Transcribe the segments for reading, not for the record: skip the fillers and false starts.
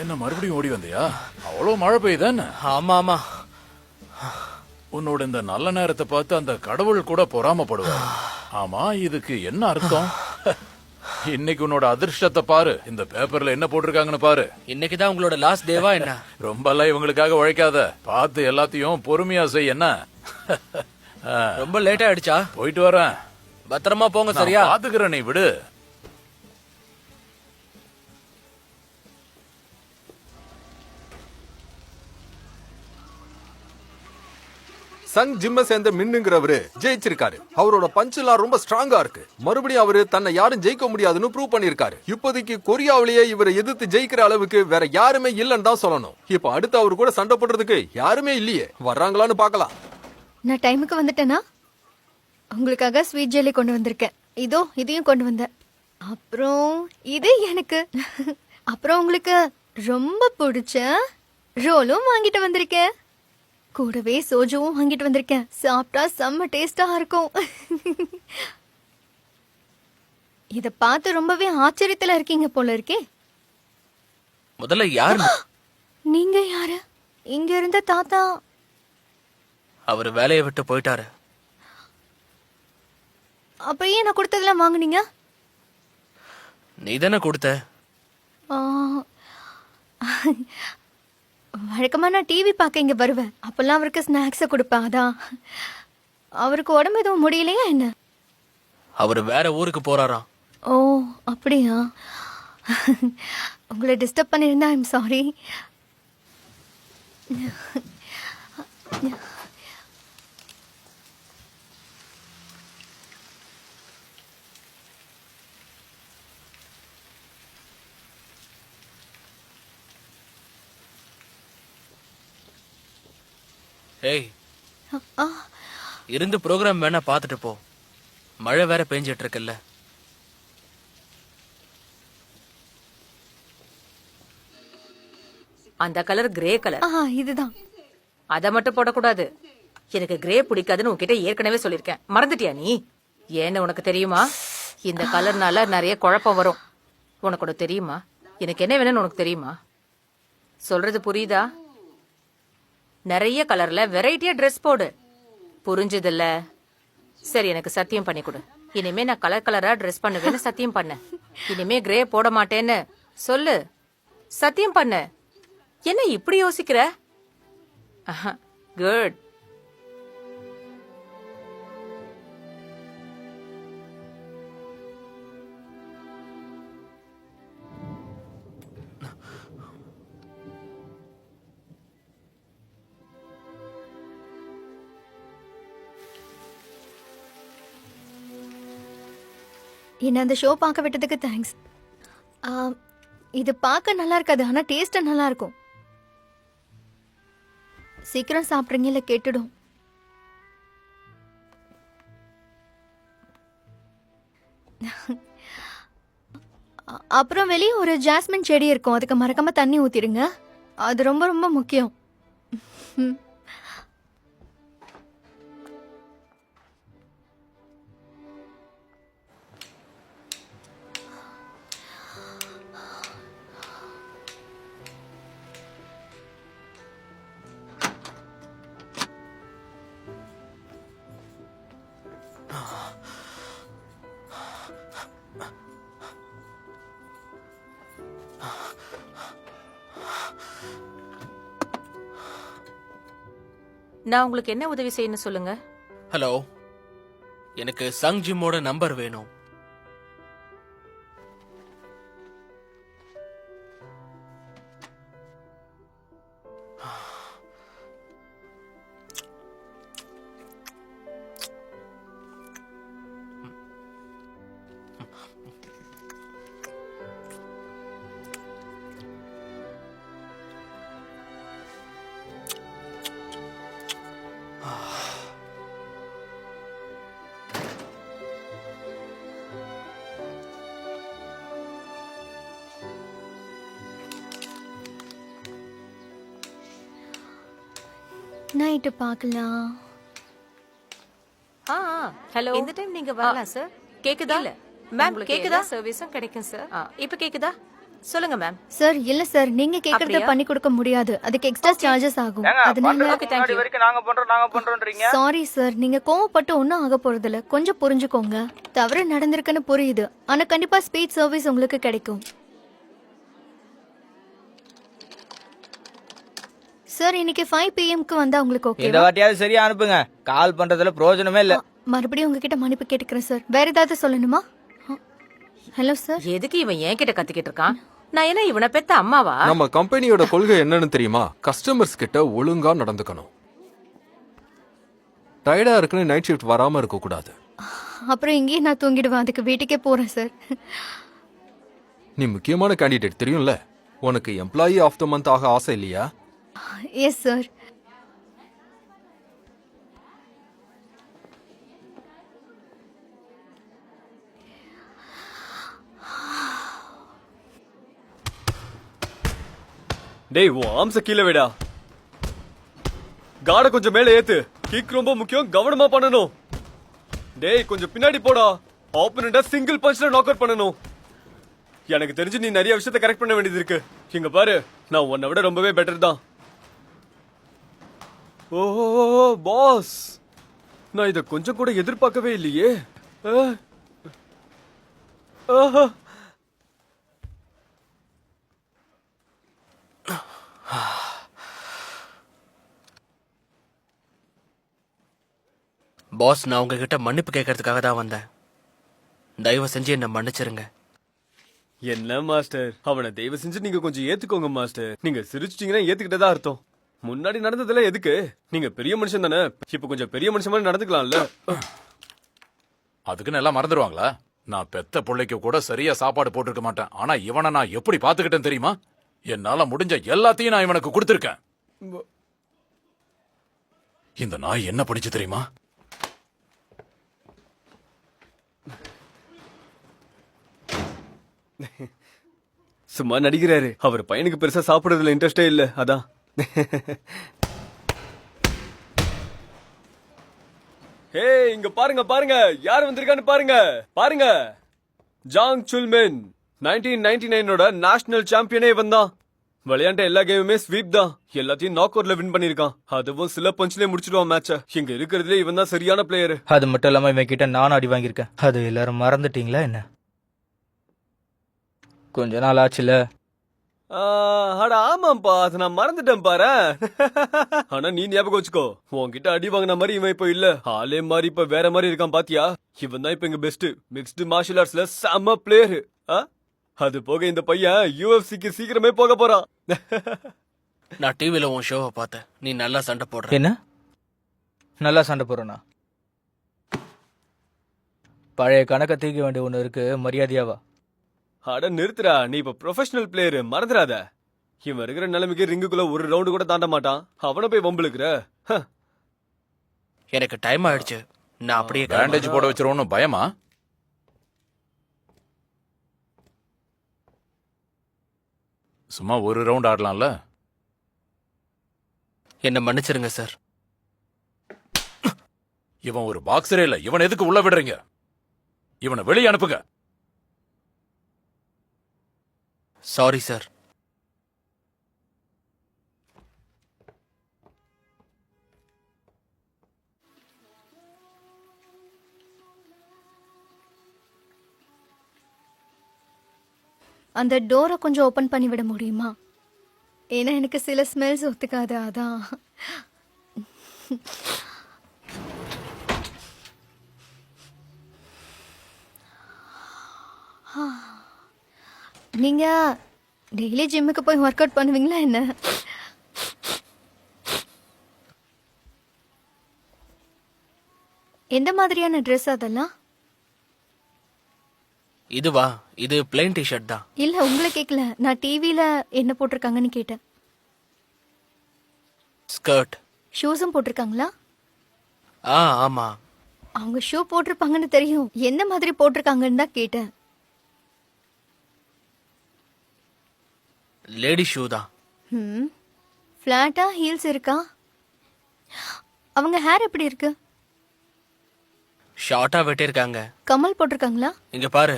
என்ன மறுபடியும் ஓடி வந்தியா? அவ்வளவு மழை பெய்யுதான்னு? ஆமா ஆமா. உன்னோட இந்த நல்ல நேரத்தை பார்த்து அந்த கடவுள் கூட பொறாமப்படுவார். ஆமா, இதுக்கு என்ன அர்த்தம்? இன்னைக்கு உன்னோட அதிர்ஷ்டத்தை பாரு. இந்த பேப்பர்ல என்ன போட்டிருக்காங்கன்னு பாரு. இன்னைக்குதான் உங்களோட லாஸ்ட் டேவா என்ன? ரொம்ப எல்லாம் இவங்களுக்காக உழைக்காத. பார்த்து எல்லாத்தையும் பொறுமையா செய். என்ன ரொம்ப லேட்டா ஆயிடுச்சா? போயிட்டு வரேன். பத்திரமா போங்க. சரியா? பாத்துக்கிறேன், நீ விடு. சங் ஜிம்ம சேர்ந்த மின்னுங்கிறவரு ஜெயிச்சிருக்காரு. அவரோட பஞ்ச் எல்லாம் ரொம்ப ஸ்ட்ராங்கா இருக்கு. மறுபடியும் அவரு தன்னை யாரும் ஜெயிக்க முடியாதுன்னு ப்ரூவ் பண்ணிருக்காரு. இப்போதைக்கு கொரியாவிலேயே இவரை எதிர்த்து ஜெயிக்கிற அளவுக்கு வேற யாருமே இல்லன்னு தான் சொல்லணும். இப்ப அடுத்து அவரு கூட சண்டை போடுறதுக்கு யாருமே இல்லையே. வர்றாங்களான்னு பாக்கலாம். நான் டைமுக்கு வந்துட்டேனா? உங்களுக்காக ஸ்வீட் ஜெல்லி கொண்டு வந்திருக்கேன். இதோ இதையும் கொண்டு வந்தேன். அப்புறம் இது எனக்கு. அப்புறம் உங்களுக்கு ரொம்ப பிடிச்ச ரோலும் வாங்கிட்டு வந்திருக்கேன். கூடவே சோஜுவும் வாங்கிட்டு வந்திருக்கேன். சாப்பிட்டா செம்ம டேஸ்டா இருக்கும். இத பார்த்து ரொம்பவே ஆச்சரியத்துல இருக்கீங்க போல இருக்கே. முதல்ல யார்? நீங்க யாரு? இங்க இருந்த தாத்தா. அவர் வேலையை விட்டு போயிட்டாரு. அப்ப ஏன் நான் கொடுத்ததெல்லாம் வாங்குனீங்க? நீ தானே கொடுத்த. ஆ, வழக்கமா நான் டிவி பார்க்க இங்க வருவேன். அப்பெல்லாம் அவருக்கு ஸ்நாக்ஸை கொடுப்பேன். அதான். அவருக்கு உடம்பு எதுவும் முடியலையா என்ன? அவர் வேற ஊருக்கு போறாராம். ஓ அப்படியா? உங்களை டிஸ்டர்ப் பண்ணியிருந்தா ஐம் சாரி. ஏய், இருந்து ப்ரோக்ராம் வேணா பாத்துட்டு போ. மழை வேற பெஞ்சிட்டு இருக்குல்ல. அந்த கலர் கிரே கலர். இதுதான். அத மட்டும் போடக்கூடாது. எனக்கு கிரே பிடிக்காதுன்னு உன்கிட்ட ஏற்கனவே சொல்லிருக்கேன். மறந்துட்டியா நீ? ஏன்னு உனக்கு தெரியுமா? இந்த கலர்னால நிறைய குழப்பம் வரும். உனக்கு ஒண்ணு தெரியுமா? எனக்கு என்ன வேணும்னு உனக்கு தெரியுமா? சொல்றது புரியுதா? நிறைய கலர்ல வெரைட்டியா ட்ரெஸ் போடு. புரிஞ்சதில்ல? சரி, எனக்கு சத்தியம் பண்ணி கொடு. இனிமே நான் கலர் கலரா ட்ரெஸ் பண்ணுவேன்னு சத்தியம் பண்ண. இனிமே கிரே போட மாட்டேன்னு சொல்லு. சத்தியம் பண்ண. என்ன இப்படி யோசிக்கிற? குட். என்ன அந்த ஷோ பார்க்க விட்டதுக்கு தேங்க்ஸ். இது பார்க்க நல்லா இருக்காது, ஆனா டேஸ்ட் நல்லா இருக்கும். சீக்கிரம் சாப்பிட்றீங்க இல்ல கெட்டுடும். அப்புறம் வெளியே ஒரு ஜாஸ்மின் செடி இருக்கும். அதுக்கு மறக்காம தண்ணி ஊத்திடுங்க. அது ரொம்ப ரொம்ப முக்கியம். நான் உங்களுக்கு என்ன உதவி செய்யணும் சொல்லுங்க. ஹலோ, எனக்கு சங் ஜிம்மோட நம்பர் வேணும். நைட்டு பார்க்கலாம். ஹலோ, இந்த டைம் நீங்க வரலாம் சார். கேக்குதா? இல்ல மேம், கேக்குதா? சர்வீஸும் கிடைக்கும் சார். இப்ப கேக்குதா? சொல்லுங்க மேம். சார் இல்ல சார், நீங்க கேக்குறத அப்படியா? பண்ணி கொடுக்க முடியாது. அதுக்கு எக்ஸ்ட்ரா சார்ஜஸ் ஆகும். அதனால ஓகே, தேங்க் யூ. வரைக்கும் நாங்க பண்றோம்ன்றீங்க. சாரி சார், நீங்க கோவப்பட்டு ஒன்றும் ஆக போறதில்ல. கொஞ்சம் புரிஞ்சுக்கோங்க. தவறு நடந்திருக்குன்னு புரியுது, ஆனா கண்டிப்பா ஸ்பீட் சர்வீஸ் உங்களுக்கு கிடைக்கும். சார் இன்னைக்கு 5 PM-க்கு வந்தா உங்களுக்கு இந்த ஓகேவா? வாட்டியாவது சரியா அனுப்புங்க. கால் பண்றதுல பிரயோஜனமே இல்ல. மறுபடியும் உங்ககிட்ட மன்னிப்பு கேட்டுக்கிறேன் சார். வேற ஏதாவது சொல்லணுமா? Hello sir. எதுக்கு இவன் என்கிட்ட கத்திக்கிட்டு இருக்கான்? நான் என்ன இவனை பெத்த அம்மாவா? நம்ம கம்பெனியோட கொள்கை என்னன்னு தெரியுமா? கஸ்டமர்ஸ் கிட்ட ஒழுங்கா நடந்துக்கணும். டயர்டா இருக்குன்னு நைட் ஷிஃப்ட் வராம இருக்க கூடாது. அப்புறம் இங்கேயே நான் தூங்கிடுவேன். அதுக்கு வீட்டுக்கே போறேன் சார். நீ முக்கியமான கேண்டிடேட் தெரியும்ல. உனக்கு எம்ப்ளாயி ஆஃப் த மந்த் ஆக ஆசை இல்லையா? Yes sir. டேய் உன் ஆம்ச கீழே விடா. காட கொஞ்சம் மேல ஏத்து. கிக் ரொம்ப முக்கியம், கவனமா பண்ணணும். டேய் கொஞ்சம் பின்னாடி போடா. ஆப்போனண்ட சிங்கிள் பஞ்ச்ல நாக் அவுட் பண்ணணும். எனக்கு தெரிஞ்சு நீ நிறைய விஷயத்தை கரெக்ட் பண்ண வேண்டியது இருக்கு. இங்க பாரு, நான் உன்னை விட ரொம்பவே பெட்டர் தான். ஓ பாஸ், நான் இத கொஞ்சம் கூட எதிர்பார்க்கவே இல்லையே. ஆஹா. பாஸ், நான் உங்ககிட்ட மன்னிப்பு கேட்கறதுக்காக தான் வந்தேன். தயவு செஞ்சு என்ன மன்னிச்சிருங்க. என்ன மாஸ்டர், அவனை தயவு செஞ்சு நீங்க கொஞ்சம் ஏத்துக்கோங்க மாஸ்டர். நீங்க சிரிச்சிட்டீங்கன்னா ஏத்துக்கிட்டதா அர்த்தம். முன்னாடி நடந்ததெல்லாம் எதுக்கு? நீங்க பெரிய மனுஷன் தானே, இப்ப கொஞ்சம் பெரிய மனுஷன் மாதிரி நடந்துக்கலாம்ல. அதுக்குன்னு எல்லாம் மறந்துடுவாங்களா? நான் பெத்த பிள்ளைக்கு கூட சரியா சாப்பாடு போட்டிருக்க மாட்டேன். ஆனா இவனை நான் எப்படி பாத்துக்கிட்டேன் தெரியுமா? என்னால முடிஞ்ச எல்லாத்தையும் நான் இவனுக்கு கொடுத்திருக்கேன். இந்த நாய் என்ன படிச்சு தெரியுமா? சும்மா நடிக்கிறாரு. அவர் பையனுக்கு பெருசா சாப்பிடுறதுல இன்ட்ரெஸ்டே இல்ல, அதான். ஹே, இங்க பாருங்க பாருங்க, யார் வந்திருக்கான்னு பாருங்க. பாருங்க, ஜாங் சுல்மென் 1999ஓட நேஷனல் சாம்பியனே இவன் தான். விளையாண்ட எல்லா கேமுமே ஸ்வீப் தான். எல்லாத்தையும் நாக் அவுட்ல வின் பண்ணிருக்கான். அதுவும் சில பஞ்ச்லயே முடிச்சிடுவான் மேட்ச. இங்க இருக்கிறதுல இவன் தான் சரியான பிளேயர். அது மட்டும் இல்லாம இவன் கிட்ட நானும் அடி வாங்கியிருக்கேன். அது எல்லாரும் மறந்துட்டீங்களா என்ன? கொஞ்ச நாள் ஆச்சுல. அட ஆமாப்பா, அது நான் மறந்துட்டேன் பாரு. ஆனா நீ ஞாபகம் வச்சுக்கோ, உன்கிட்ட அடி வாங்கின மாதிரி இவன் இப்ப இல்ல. ஆளே மாதிரி இப்ப வேற மாதிரி இருக்கான் பாத்தியா? இவன் தான் இப்ப எங்க பெஸ்ட் மிக்ஸ்டு மார்ஷல் ஆர்ட்ஸ்ல செம்ம பிளேயர். அது போக இந்த பையன் UFC-க்கு சீக்கிரமே போக போறான். நான் டிவில உன் ஷோவை பார்த்தேன். நீ நல்லா சண்டை போடுற. என்ன நல்லா சண்டை போறேனா? பழைய கணக்க தீர்க்க வேண்டிய ஒண்ணு இருக்கு, மரியாதையாவா? அட நிறுத்துறா, நீ இப்ப ப்ரொஃபஷனல் பிளேயர், மறந்துடாத. இவன் இருக்கிற நிலைமைக்கு ரிங்குக்குள்ள ஒரு ரவுண்டு கூட தாண்ட மாட்டான். அவனை போய் வம்புழுக்கிற. எனக்கு டைம் ஆயிடுச்சு. நான் அப்படியே பேண்டேஜ் போட வச்சிருவோன்னு பயமா? சும்மா ஒரு ரவுண்ட் ஆடலாம்ல. என்ன மன்னிச்சிருங்க சார். இவன் ஒரு பாக்ஸரே இல்ல. இவன் எதுக்கு உள்ள விடுறீங்க? இவனை வெளியே அனுப்புங்க. Sorry sir. அந்த டோரை கொஞ்சம் ஓபன் பண்ணி விட முடியுமா? ஏன்னா எனக்கு சில ஸ்மெல்ஸ் ஒத்துக்காது, அதான். நீங்க டெய்லி ஜிம்முக்கு போய் ஒர்க் அவுட் பண்ணுவீங்களா என்ன? எந்த மாதிரியான ட்ரெஸ் அதெல்லாம்? இதுவா? இது பிளைன் டிஷர்ட் தான். இல்ல உங்களை கேட்கல, நான் டிவில என்ன போட்டிருக்காங்கன்னு கேட்டேன். ஸ்கர்ட். ஷூஸும் போட்டிருக்காங்களா? ஆமா. அவங்க ஷூ போட்டிருப்பாங்கன்னு தெரியும், எந்த மாதிரி போட்டிருக்காங்கன்னு தான் கேட்டேன். லேடி ஷூ தான். ஃபிளாட்டா ஹீல்ஸ் இருக்கா? அவங்க ஹேர் எப்படி இருக்கு? ஷார்ட்டா வெட்டிருக்காங்க. கமல் போட்டிருக்காங்களா? இங்க பாரு,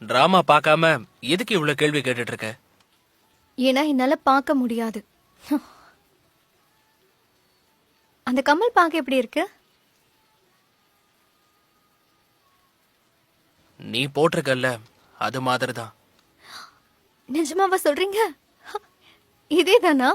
டிராமா பார்க்காம எதுக்கு இவ்வளவு கேள்வி கேட்டுட்டு இருக்க? ஏன்னா என்னால பார்க்க முடியாது. அந்த கம்மல் பார்க்க எப்படி இருக்கு? நீ போட்டிருக்கல்ல அது மாதிரி தான். நிஜமாவா சொல்றீங்க? இதே தானா?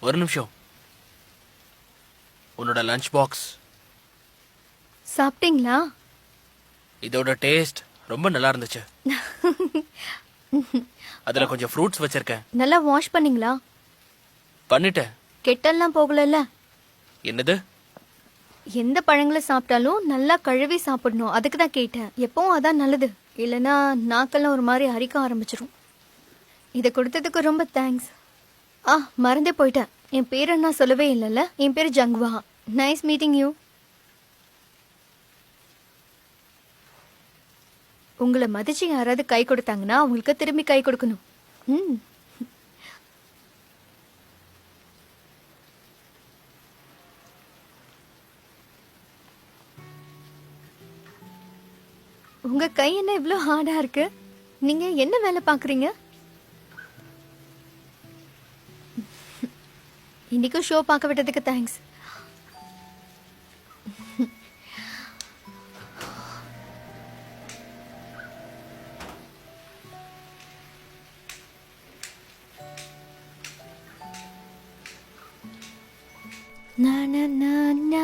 ஒரு நிமிஷம். உன்னோட லஞ்ச் பாக்ஸ் சாப்பிட்டீங்களா? இதோட டேஸ்ட் ரொம்ப நல்லா இருந்துச்சு. அதுல கொஞ்சம் ஃப்ரூட்ஸ் வச்சிருக்கேன். நல்லா வாஷ் பண்ணீங்களா? பண்ணிட்டேன். கெட்டெல்லாம் போகலல்ல? என்னது? எந்த பழங்களை சாப்பிட்டாலும் நல்லா கழுவி சாப்பிடணும். அதுக்கு தான் கேட்டேன். எப்பவும் அதான் நல்லது. இல்லைன்னா நாக்கெல்லாம் ஒரு மாதிரி அரிக்க ஆரம்பிச்சிரும். இதை கொடுத்ததுக்கு ரொம்ப தேங்க்ஸ். மறந்தே போயிட்டேன். என் பேரை நான் சொல்லவே இல்லைல்ல. என் பேர் ஜங்வா. Nice meeting you. உங்களை மதிச்சு யாராவது கை கொடுத்தாங்கன்னா அவங்களுக்கு திரும்பி கை கொடுக்கணும். ம். உங்க கை என்ன இவ்ளோ ஹார்டா இருக்கு? நீங்க என்ன வேலை பாக்குறீங்க? இன்னைக்கும் ஷோ பார்க்க விட்டதுக்கு thanks. na na na na